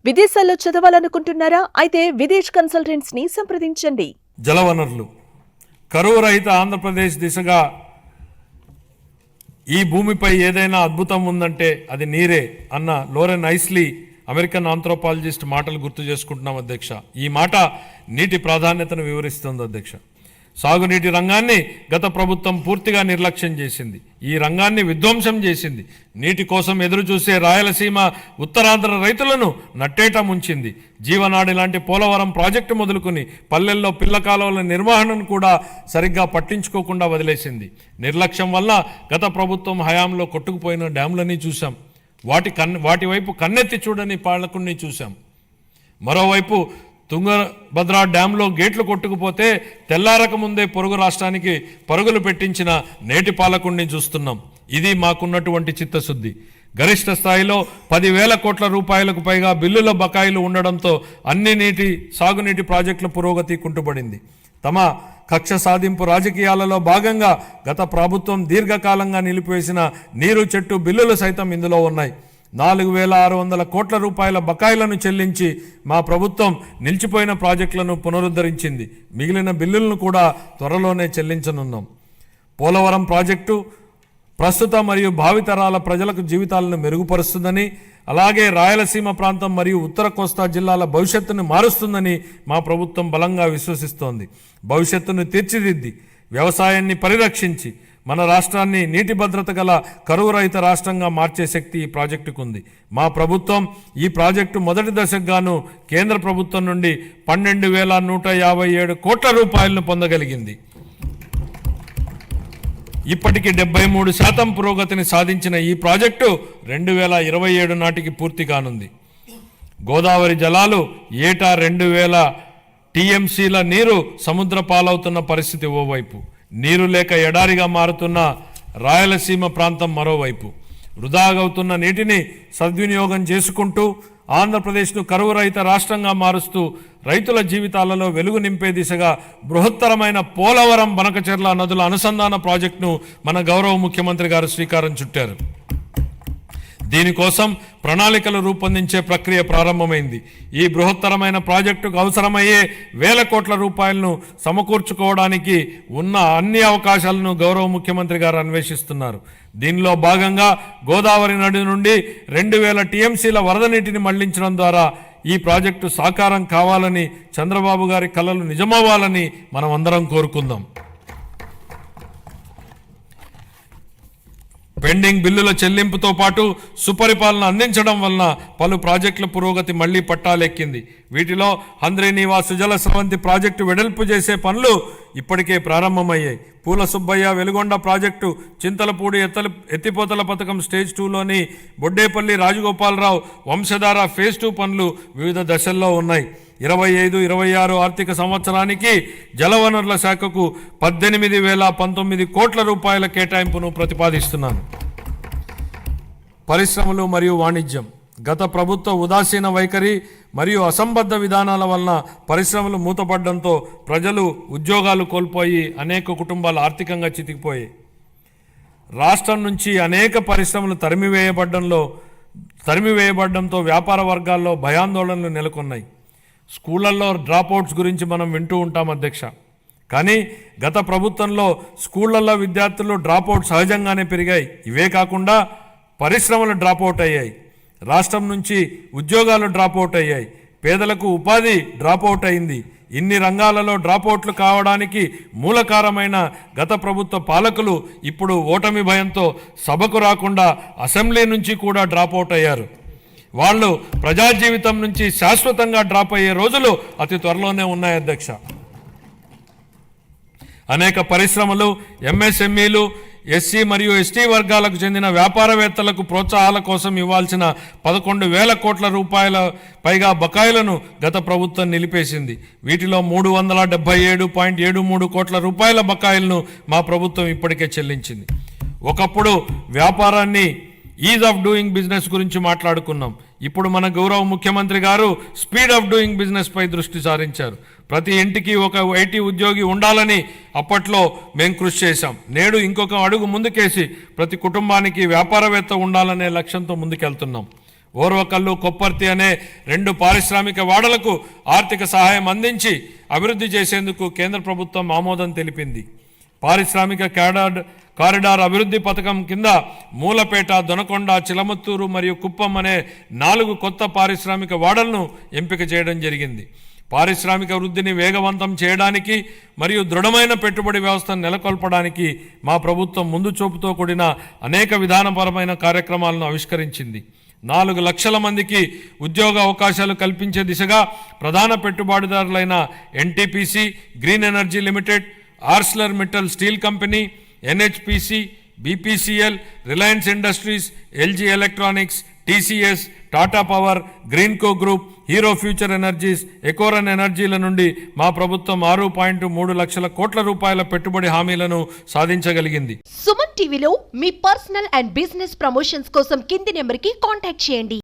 విదేశాల్లో చదవాలనుకుంటున్నారా? అయితే విదేశ్ కన్సల్టెంట్స్ ని సంప్రదించండి. జలవనరులు కరువు రహిత ఆంధ్రప్రదేశ్ దిశగా ఈ భూమిపై ఏదైనా అద్భుతం ఉందంటే అది నీరే అన్న లోరెన్ ఐస్లీ అమెరికన్ ఆంథ్రోపాలజిస్ట్ మాటలు గుర్తు చేసుకుంటున్నాం అధ్యక్ష. ఈ మాట నీటి ప్రాధాన్యతను వివరిస్తుంది అధ్యక్ష. సాగునీటి రంగాన్ని గత ప్రభుత్వం పూర్తిగా నిర్లక్ష్యం చేసింది. ఈ రంగాన్ని విధ్వంసం చేసింది. నీటి కోసం ఎదురు చూసే రాయలసీమ ఉత్తరాంధ్ర రైతులను నట్టేట ముంచింది. జీవనాడి లాంటి పోలవరం ప్రాజెక్టు మొదలుకొని పల్లెల్లో పిల్ల కాలువల నిర్వహణను కూడా సరిగ్గా పట్టించుకోకుండా వదిలేసింది. నిర్లక్ష్యం వల్ల గత ప్రభుత్వం హయాంలో కొట్టుకుపోయిన డ్యాములని చూసాం. వాటి వైపు కన్నెత్తి చూడని పాలకుల్ని చూసాం. మరోవైపు తుంగభద్ర డ్యాంలో గేట్లు కొట్టుకుపోతే తెల్లారక ముందే పొరుగు రాష్ట్రానికి పరుగులు పెట్టించిన నేటి పాలకుడిని చూస్తున్నాం. ఇది మాకున్నటువంటి చిత్తశుద్ధి. గరిష్ట స్థాయిలో 10,000 కోట్ల రూపాయలకు పైగా బిల్లుల బకాయిలు ఉండడంతో అన్ని సాగునీటి ప్రాజెక్టుల పురోగతి కుంటుపడింది. తమ కక్ష సాధింపు రాజకీయాలలో భాగంగా గత ప్రభుత్వం దీర్ఘకాలంగా నిలిపివేసిన నీరు చెట్టు బిల్లులు సైతం ఇందులో ఉన్నాయి. 4,600 కోట్ల రూపాయల బకాయిలను చెల్లించి మా ప్రభుత్వం నిలిచిపోయిన ప్రాజెక్టులను పునరుద్ధరించింది. మిగిలిన బిల్లులను కూడా త్వరలోనే చెల్లించనున్నాం. పోలవరం ప్రాజెక్టు ప్రస్తుత మరియు భావితరాల ప్రజలకు జీవితాలను మెరుగుపరుస్తుందని, అలాగే రాయలసీమ ప్రాంతం మరియు ఉత్తర కోస్తా జిల్లాల భవిష్యత్తును మారుస్తుందని మా ప్రభుత్వం బలంగా విశ్వసిస్తోంది. భవిష్యత్తును తీర్చిదిద్ది వ్యవసాయాన్ని పరిరక్షించి మన రాష్ట్రాన్ని నీటి భద్రత గల కరువు రహిత రాష్ట్రంగా మార్చే శక్తి ఈ ప్రాజెక్టుకు ఉంది. మా ప్రభుత్వం ఈ ప్రాజెక్టు మొదటి దశకు గాను కేంద్ర ప్రభుత్వం నుండి 12,157 కోట్ల రూపాయలను పొందగలిగింది. ఇప్పటికి 73% పురోగతిని సాధించిన ఈ ప్రాజెక్టు 2027 నాటికి పూర్తి కానుంది. గోదావరి జలాలు ఏటా 2,000 టీఎంసీల నీరు సముద్ర పాలవుతున్న పరిస్థితి ఓవైపు, నీరు లేక ఎడారిగా మారుతున్న రాయలసీమ ప్రాంతం మరోవైపు. వృధాగవుతున్న నీటిని సద్వినియోగం చేసుకుంటూ ఆంధ్రప్రదేశ్ను కరువు రహిత రాష్ట్రంగా మారుస్తూ రైతుల జీవితాలలో వెలుగు నింపే దిశగా బృహత్తరమైన పోలవరం బనకచెర్ల నదుల అనుసంధాన ప్రాజెక్టును మన గౌరవ ముఖ్యమంత్రి గారు శ్రీకారం చుట్టారు. దీనికోసం ప్రణాళికలు రూపొందించే ప్రక్రియ ప్రారంభమైంది. ఈ బృహత్తరమైన ప్రాజెక్టుకు అవసరమయ్యే 1,000 కోట్ల రూపాయలను సమకూర్చుకోవడానికి ఉన్న అన్ని అవకాశాలను గౌరవ ముఖ్యమంత్రి గారు అన్వేషిస్తున్నారు. దీనిలో భాగంగా గోదావరి నది నుండి 2,000 టీఎంసీల వరద నీటిని మళ్లించడం ద్వారా ఈ ప్రాజెక్టు సాకారం కావాలని, చంద్రబాబు గారి కలలు నిజమవ్వాలని మనం అందరం కోరుకుందాం. పెండింగ్ బిల్లుల చెల్లింపుతో పాటు సుపరిపాలన అందించడం వలన పలు ప్రాజెక్టుల పురోగతి మళ్లీ పట్టాలెక్కింది. వీటిలో హంద్రీనీవా సుజల స్రవంతి ప్రాజెక్టు వెడల్పు చేసే పనులు ఇప్పటికే ప్రారంభమయ్యాయి. పూల సుబ్బయ్య వెలుగొండ ప్రాజెక్టు, చింతలపూడి ఎత్తిపోతల పథకం స్టేజ్ 2లోని బొడ్డేపల్లి రాజగోపాలరావు వంశధార ఫేజ్ 2 పనులు వివిధ దశల్లో ఉన్నాయి. 25-26 ఆర్థిక సంవత్సరానికి జలవనరుల శాఖకు 18,019 కోట్ల రూపాయల కేటాయింపును ప్రతిపాదిస్తున్నాను. పరిశ్రమలు మరియు వాణిజ్యం గత ప్రభుత్వ ఉదాసీన వైఖరి మరియు అసంబద్ధ విధానాల వలన పరిశ్రమలు మూతపడడంతో ప్రజలు ఉద్యోగాలు కోల్పోయి అనేక కుటుంబాలు ఆర్థికంగా చితికిపోయాయి. రాష్ట్రం నుంచి అనేక పరిశ్రమలు తరిమివేయబడడంతో వ్యాపార వర్గాల్లో భయాందోళనలు నెలకొన్నాయి. స్కూళ్ళల్లో డ్రాప్అవుట్స్ గురించి మనం వింటూ ఉంటాం అధ్యక్ష. కానీ గత ప్రభుత్వంలో స్కూళ్ళల్లో విద్యార్థులు డ్రాప్అవుట్ సహజంగానే పెరిగాయి. ఇవే కాకుండా పరిశ్రమలు డ్రాప్అవుట్ అయ్యాయి. రాష్ట్రం నుంచి ఉద్యోగాలు డ్రాప్అవుట్ అయ్యాయి. పేదలకు ఉపాధి డ్రాప్అవుట్ అయింది. ఇన్ని రంగాలలో డ్రాప్అవుట్లు కావడానికి మూలకారమైన గత ప్రభుత్వ పాలకులు ఇప్పుడు ఓటమి భయంతో సభకు రాకుండా అసెంబ్లీ నుంచి కూడా డ్రాప్అవుట్ అయ్యారు. వాళ్ళు ప్రజా జీవితం నుంచి శాశ్వతంగా డ్రాప్ అయ్యే రోజులు అతి త్వరలోనే ఉన్నాయి అధ్యక్ష. అనేక పరిశ్రమలు, ఎంఎస్ఎంఈలు, ఎస్సీ మరియు ఎస్టీ వర్గాలకు చెందిన వ్యాపారవేత్తలకు ప్రోత్సాహాల కోసం ఇవ్వాల్సిన 11,000 కోట్ల రూపాయల పైగా బకాయిలను గత ప్రభుత్వం నిలిపేసింది. వీటిలో 377.73 కోట్ల రూపాయల బకాయిలను మా ప్రభుత్వం ఇప్పటికే చెల్లించింది. ఒకప్పుడు వ్యాపారాన్ని ఈజ్ ఆఫ్ డూయింగ్ బిజినెస్ గురించి మాట్లాడుకున్నాం. ఇప్పుడు మన గౌరవ ముఖ్యమంత్రి గారు స్పీడ్ ఆఫ్ డూయింగ్ బిజినెస్ పై దృష్టి సారించారు. ప్రతి ఇంటికి ఒక ఐటీ ఉద్యోగి ఉండాలని అప్పట్లో మేము కృషి చేశాం. నేడు ఇంకొక అడుగు ముందుకేసి ప్రతి కుటుంబానికి వ్యాపారవేత్త ఉండాలనే లక్ష్యంతో ముందుకెళ్తున్నాం. ఓర్వకల్లు, కొప్పర్తి అనే 2 పారిశ్రామిక వాడలకు ఆర్థిక సహాయం అందించి అభివృద్ధి చేసేందుకు కేంద్ర ప్రభుత్వం ఆమోదం తెలిపింది. పారిశ్రామిక కారిడార్ అభివృద్ధి పథకం కింద మూలపేట, దొనకొండ, చిలమత్తూరు మరియు కుప్పం అనే 4 కొత్త పారిశ్రామిక వాడలను ఎంపిక చేయడం జరిగింది. పారిశ్రామిక వృద్ధిని వేగవంతం చేయడానికి మరియు దృఢమైన పెట్టుబడి వ్యవస్థను నెలకొల్పడానికి మా ప్రభుత్వం ముందు చూపుతో కూడిన అనేక విధానపరమైన కార్యక్రమాలను ఆవిష్కరించింది. 4 లక్షల మందికి ఉద్యోగ అవకాశాలు కల్పించే దిశగా ప్రధాన పెట్టుబడిదారులైన NTPC, green energy limited, Arcelor Mittal steel company, NHPC, BPCL, Reliance Industries, LG Electronics, TCS, Tata Power, Greenko group, Hero Future Energies, Ecoren ఎనర్జీల నుండి మా ప్రభుత్వం 6.3 లక్షల కోట్ల రూపాయల పెట్టుబడి హామీలను సాధించగలిగింది. సుమన్ టీవీలో మీ పర్సనల్ అండ్ బిజినెస్ ప్రమోషన్స్ కోసం కింది నెంబర్కి కాంటాక్ట్ చేయండి.